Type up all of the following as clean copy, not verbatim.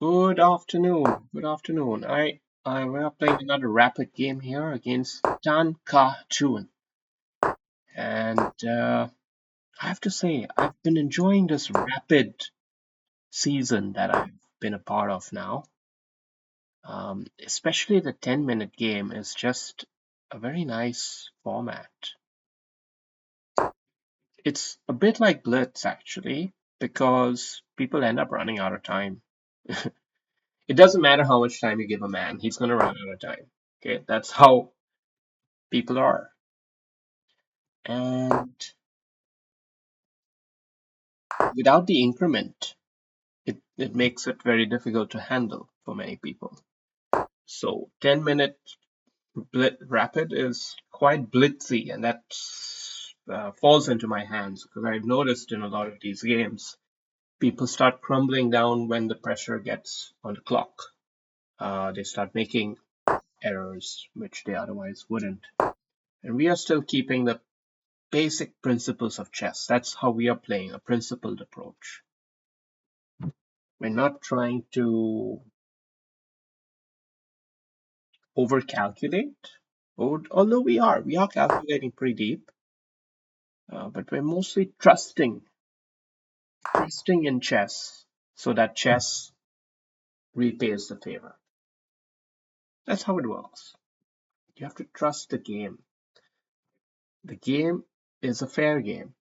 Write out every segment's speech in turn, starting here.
Good afternoon. Good afternoon. We are playing another rapid game here against Tan Ka Chun. And I have to say, I've been enjoying this rapid season that I've been a part of now. Especially the 10-minute game is just a very nice format. It's a bit like Blitz, actually, because people end up running out of time. It doesn't matter how much time you give a man, he's going to run out of time. Okay, that's how people are. And without the increment, it makes it very difficult to handle for many people. So 10-minute rapid is quite blitzy, and that falls into my hands because I've noticed in a lot of these games, people start crumbling down when the pressure gets on the clock. They start making errors which they otherwise wouldn't. And we are still keeping the basic principles of chess. That's how we are playing, a principled approach. We're not trying to overcalculate, although we are calculating pretty deep, but we're mostly trusting in chess so that chess repays the favor. That's how it works. You have to trust the game. The game is a fair game.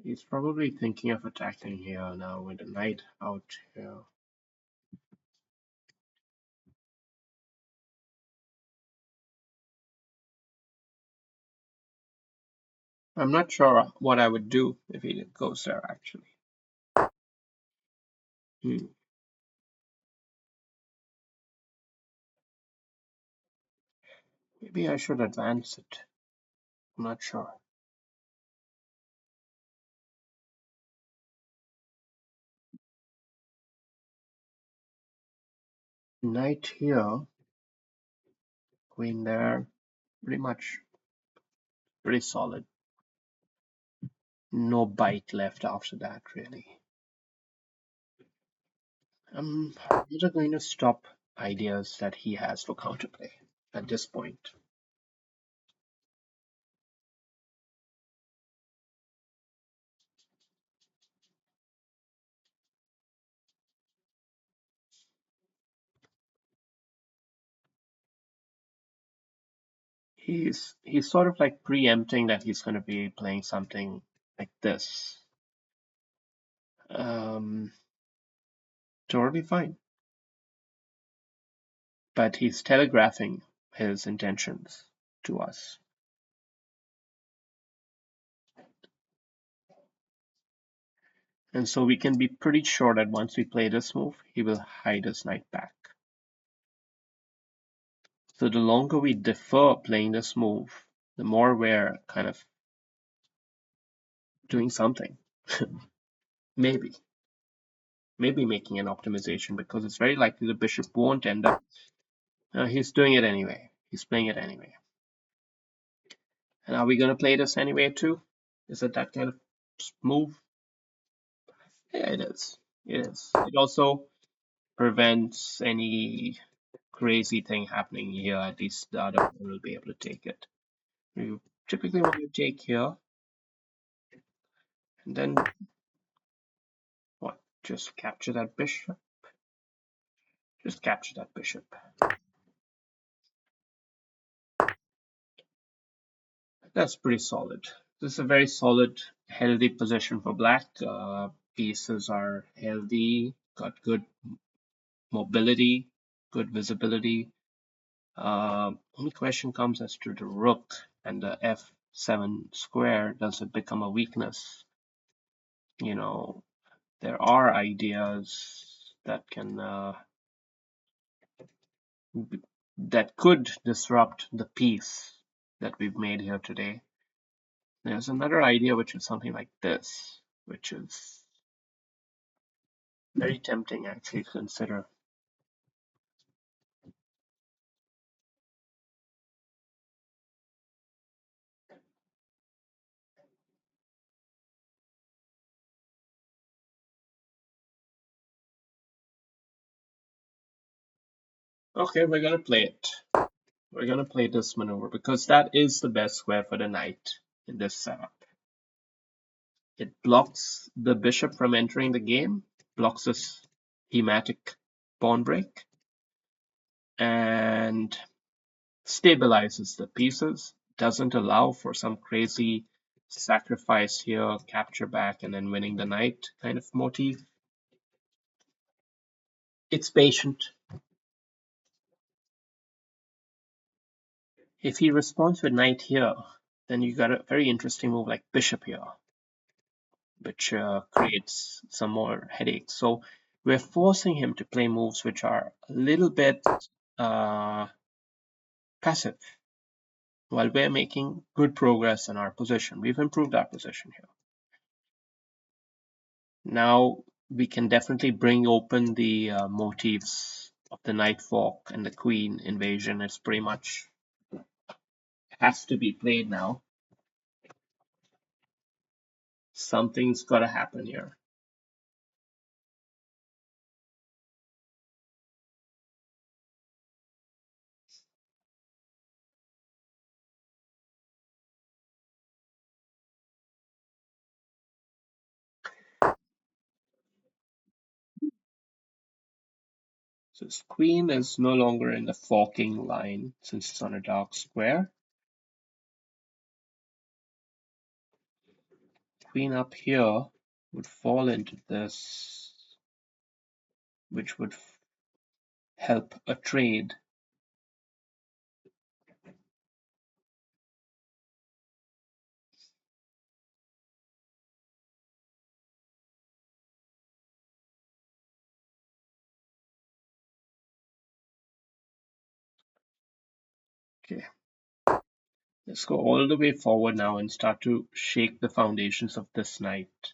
He's probably thinking of attacking here now with the knight out here. I'm not sure what I would do if he goes there, actually. Hmm. Maybe I should advance it. I'm not sure. Knight here, queen there, pretty much pretty solid. No bite left after that, really. I'm rather going to stop ideas that he has for counterplay at this point. He's sort of like preempting that he's going to be playing something like this. Um, totally fine. But he's telegraphing his intentions to us. And so we can be pretty sure that once we play this move, he will hide his knight back. So the longer we defer playing this move, the more we're kind of doing something. Maybe. Maybe making an optimization because it's very likely the bishop won't end up. He's doing it anyway. He's playing it anyway. And are we going to play this anyway too? Is it that kind of move? Yeah, it is. It is. It also prevents any crazy thing happening here. At least the other one will be able to take it. You typically want to take here, and then what? Just capture that bishop. Just capture that bishop. That's pretty solid. This is a very solid, healthy position for black. Pieces are healthy, got good mobility, good visibility. Only question comes as to the rook and the f7 square. Does it become a weakness? You know, there are ideas that can that could disrupt the piece that we've made here today. There's another idea which is something like this, which is very tempting actually to consider. Okay, we're gonna play it. We're gonna play this maneuver because that is the best square for the knight in this setup. It blocks the bishop from entering the game, blocks this thematic pawn break, and stabilizes the pieces, doesn't allow for some crazy sacrifice here, capture back, and then winning the knight kind of motif. It's patient. If he responds with knight here, then you got a very interesting move like bishop here, which creates some more headaches. So we're forcing him to play moves which are a little bit uh, passive while we're making good progress in our position. We've improved our position here. Now we can definitely bring open the motifs of the knight fork and the queen invasion. It's pretty much has to be played now. Something's got to happen here. So his queen is no longer in the forking line since it's on a dark square. Queen up here would fall into this, which would help a trade. Okay, let's go all the way forward now and start to shake the foundations of this knight.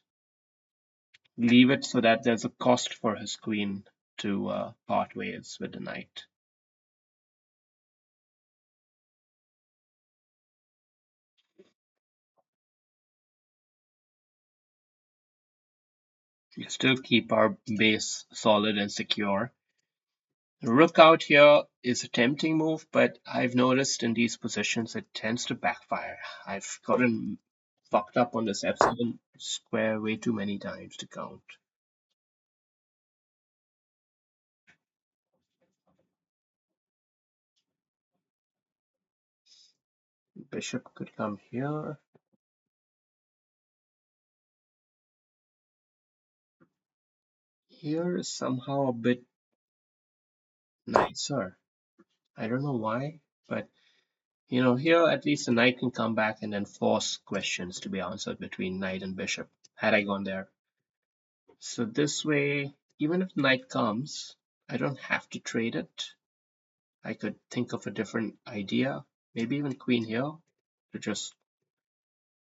Leave it so that there's a cost for his queen to part ways with the knight. We still keep our base solid and secure. Rook out here is a tempting move, but I've noticed in these positions it tends to backfire. I've gotten fucked up on this f7 square way too many times to count. Bishop could come here. Here is somehow a bit nicer. I don't know why, but here at least the knight can come back and then force questions to be answered between knight and bishop, had I gone there. So this way, even if the knight comes, I don't have to trade it. I could think of a different idea, maybe even queen here, to just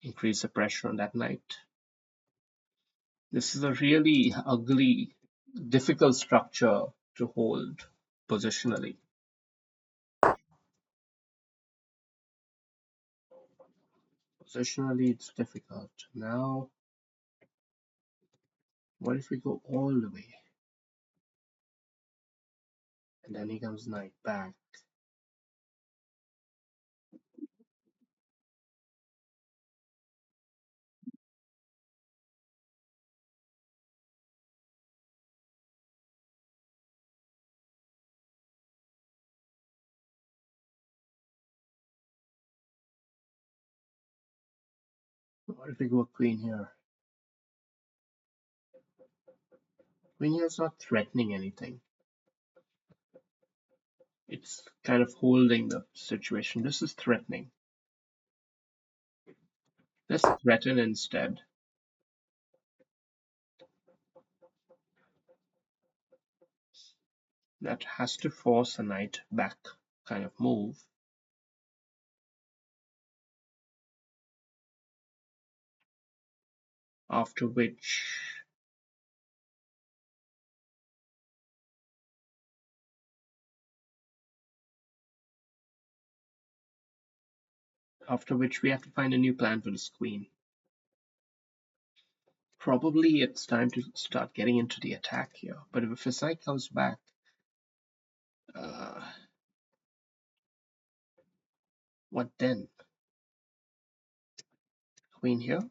increase the pressure on that knight. This is a really ugly, difficult structure to hold positionally. Positionally, it's difficult. Now, what if we go all the way? And then he comes knight back. What if we go queen here? Queen here is not threatening anything. It's kind of holding the situation. This is threatening. Let's threaten instead. That has to force a knight back kind of move. After which we have to find a new plan for this queen. Probably it's time to start getting into the attack here. But if his knight comes back, Uh, what then? Queen here?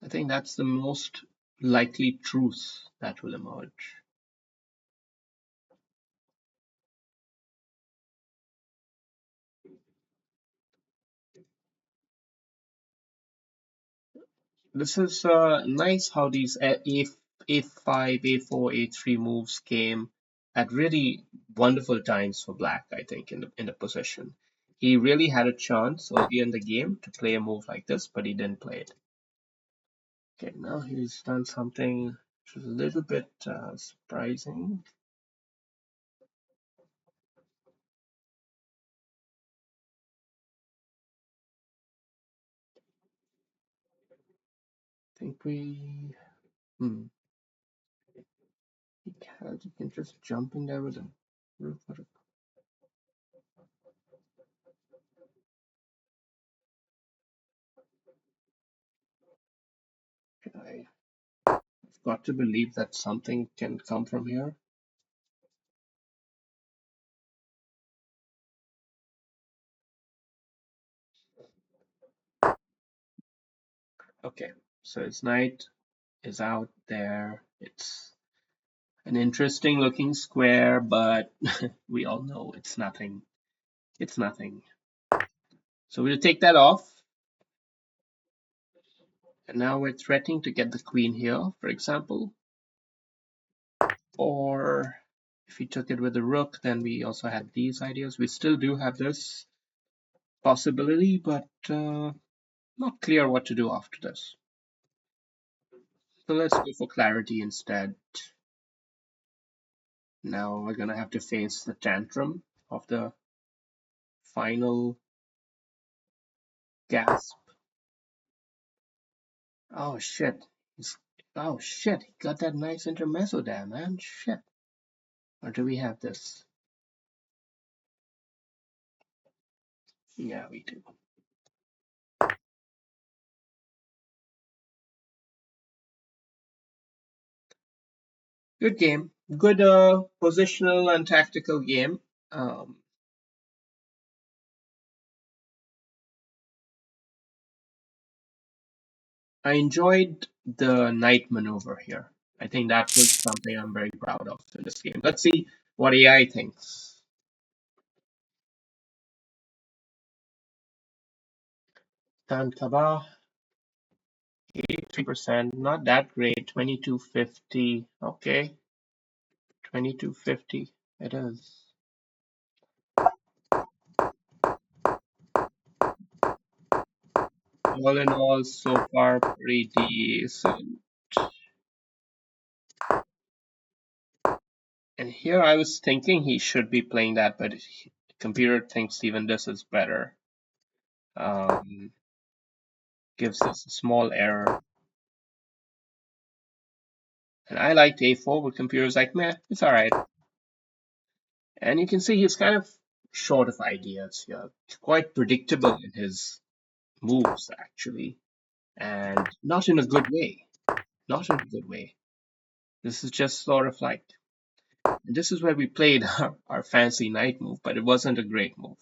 I think that's the most likely truth that will emerge. This is nice how these A5, A4, A3 moves came at really wonderful times for Black, I think, in the position. He really had a chance early in the game to play a move like this, but he didn't play it. Okay, now he's done something which is a little bit surprising. I think we. Hmm. You can just jump in there with a rook. I've got to believe that something can come from here. Okay, so his knight is out there. It's an interesting looking square, but we all know it's nothing. It's nothing. So we'll take that off. And now we're threatening to get the queen here, for example. Or if we took it with the rook, then we also had these ideas. We still do have this possibility, but not clear what to do after this. So let's go for clarity instead. Now we're gonna have to face the tantrum of the final gasp. Oh shit. Oh shit, he got that nice intermezzo there, man. Shit. Or do we have this? Yeah, we do. Good game. Good positional and tactical game. Um, I enjoyed the knight maneuver here. I think that was something I'm very proud of in this game. Let's see what AI thinks. Tan Kaba, 83%, not that great. 2250. Okay, 2250. It is. All in all, so far pretty decent. And here I was thinking he should be playing that, but the computer thinks even this is better. Gives us a small error. And I liked A4, but computer's like, meh, it's alright. And you can see he's kind of short of ideas here. Quite predictable in his moves, actually. And not in a good way. Not in a good way. This is just sort of like, this is where we played our fancy knight move, but it wasn't a great move.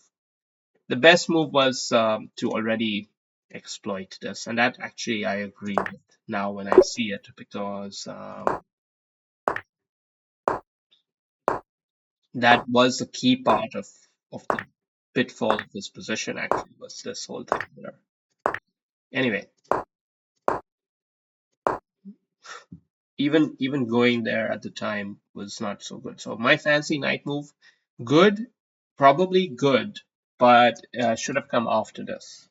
The best move was to already exploit this, and that actually I agree with now when I see it, because that was a key part of the pitfall of this position. Actually, was this whole thing there. Anyway, even going there at the time was not so good. So my fancy knight move, good, probably good, but should have come after this.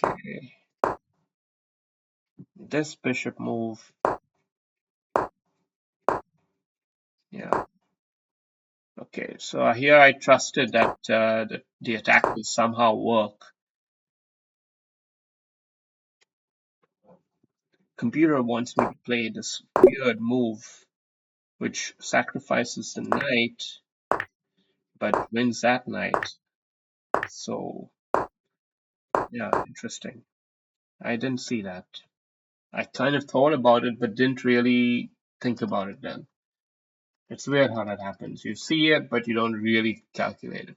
Okay, this bishop move, yeah. Okay, so here I trusted that the attack will somehow work. Computer wants me to play this weird move, which sacrifices the knight, but wins that knight. So, yeah, interesting. I didn't see that. I kind of thought about it, but didn't really think about it then. It's weird how that happens. You see it, but you don't really calculate it.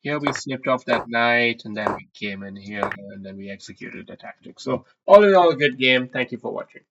Here we slipped off that night, and then we came in here, and then we executed the tactic. So all in all, a good game. Thank you for watching.